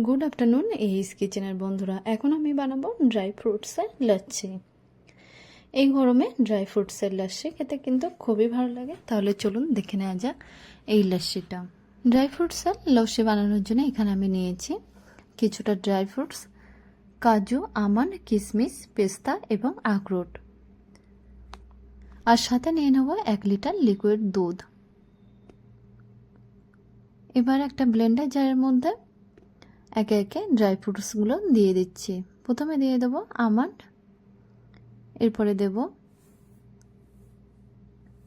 Good afternoon এইস কিচেনের বন্ধুরা। এখন আমি বানাবো ড্রাই ফ্রুটসের লাচ্ছি। এই গরমে ড্রাই ফ্রুটসের লাচ্ছি খেতে কিন্তু খুবই ভালো লাগে। তাহলে চলুন দেখে নেওয়া যাক এই লাচ্ছিটা। ড্রাই ফ্রুটসের লস্যি বানানোর জন্য এখানে আমি নিয়েছি কিছুটা ড্রাই ফ্রুটস, কাজু, আমন্ড, কিশমিশ, পেস্তা এবং আখরোট। আর সাথে নিয়ে নেব 1 লিটার লিকুইড দুধ। এবার একটা ব্লেন্ডার জারের মধ্যে একে একে ড্রাই ফ্রুটসগুলো দিয়ে দিচ্ছি। প্রথমে দিয়ে দেব আমন্ড, এরপরে দেব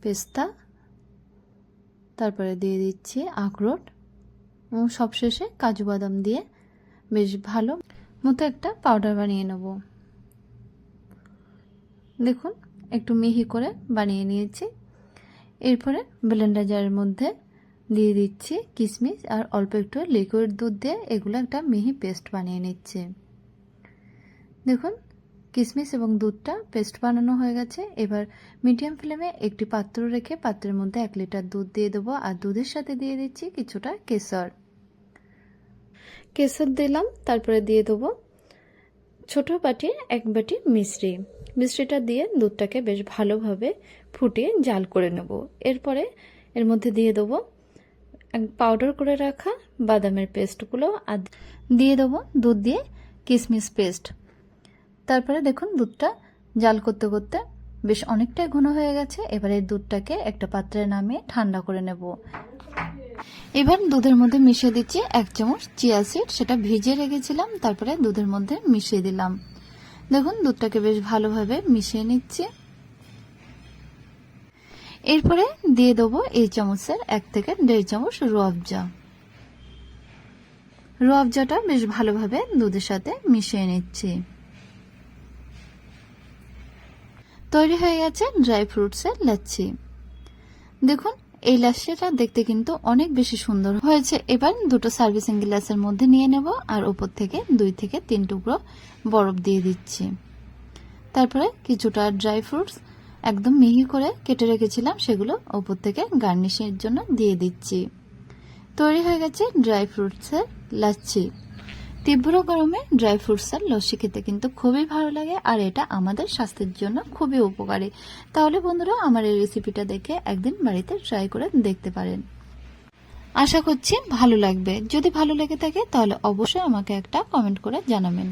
পেস্তা, তারপরে দিয়ে দিচ্ছি আখরোট এবং সবশেষে কাজু বাদাম দিয়ে বেশ ভালো মতো একটা পাউডার বানিয়ে নেব। দেখুন একটু মিহি করে বানিয়ে নিয়েছি। এরপরে ব্লেন্ডার জারের মধ্যে দিয়ে দিচ্ছি কিশমিশ আর অল্প একটু লিকুইড দুধ দিয়ে এগুলো একটা মিহি পেস্ট বানিয়ে নিচ্ছে। দেখুন কিশমিশ এবং দুধটা পেস্ট বানানো হয়ে গেছে। এবার মিডিয়াম ফ্লেমে একটি পাত্র রেখে পাত্রের মধ্যে 1 লিটার দুধ দিয়ে দেবো আর দুধের সাথে দিয়ে দিচ্ছি কিছুটা কেশর দিলাম। তারপরে দিয়ে দেবো ছোট বাটি 1 বাটি মিশ্রিটা দিয়ে দুধটাকে বেশ ভালোভাবে ফুটিয়ে জাল করে নেব। এরপরে এর মধ্যে দিয়ে দেবো পাউডার করে রাখা বাদামের পেস্টগুলো আর দিয়ে দেবো দুধ দিয়ে কিশমিশ পেস্ট। তারপরে দেখুন দুধটা জাল করতে করতে বেশ অনেকটাই ঘন হয়ে গেছে। এবারে দুধটাকে একটা পাত্রে নামিয়ে ঠান্ডা করে নেব। এবার দুধের মধ্যে মিশিয়ে দিচ্ছি 1 চামচ চিয়া সিড, সেটা ভিজিয়ে রেখেছিলাম। তারপরে দুধের মধ্যে মিশিয়ে দিলাম। দেখুন দুধটাকে বেশ ভালোভাবে মিশিয়ে নিচ্ছি। এরপরে দিয়ে দেবো এই চামচের 1 থেকে 1.5 চামচ রুয়াবজাটা বেশ ভালোভাবে দুধের সাথে মিশিয়ে নিচ্ছি। তৈরি হয়ে গেছে ড্রাই ফ্রুটসের লাচ্ছি। দেখুন এই লাচ্ছিটা দেখতে কিন্তু অনেক বেশি সুন্দর হয়েছে। এবার দুটো সার্ভিসিং গ্লাসের মধ্যে নিয়ে নেব আর উপর থেকে 2 থেকে 3 টুকরো বরফ দিয়ে দিচ্ছি। তারপরে কিছুটা ড্রাই ফ্রুটস একদম মিহি করে কেটে রেখেছিলাম সেগুলো উপর থেকে গার্নিশের জন্য দিয়ে দিচ্ছি। তৈরি হয়ে গেছে ড্রাই ফ্রুটসের লাচ্ছি। তীব্র গরমে ড্রাই ফ্রুটসের লস্যি খেতে কিন্তু খুবই ভালো লাগে আর এটা আমাদের স্বাস্থ্যের জন্য খুবই উপকারী। তাহলে বন্ধুরা আমার এই রেসিপিটা দেখে একদিন বাড়িতে ট্রাই করে দেখতে পারেন। আশা করছি ভালো লাগবে। যদি ভালো লেগে থাকে তাহলে অবশ্যই আমাকে একটা কমেন্ট করে জানাবেন।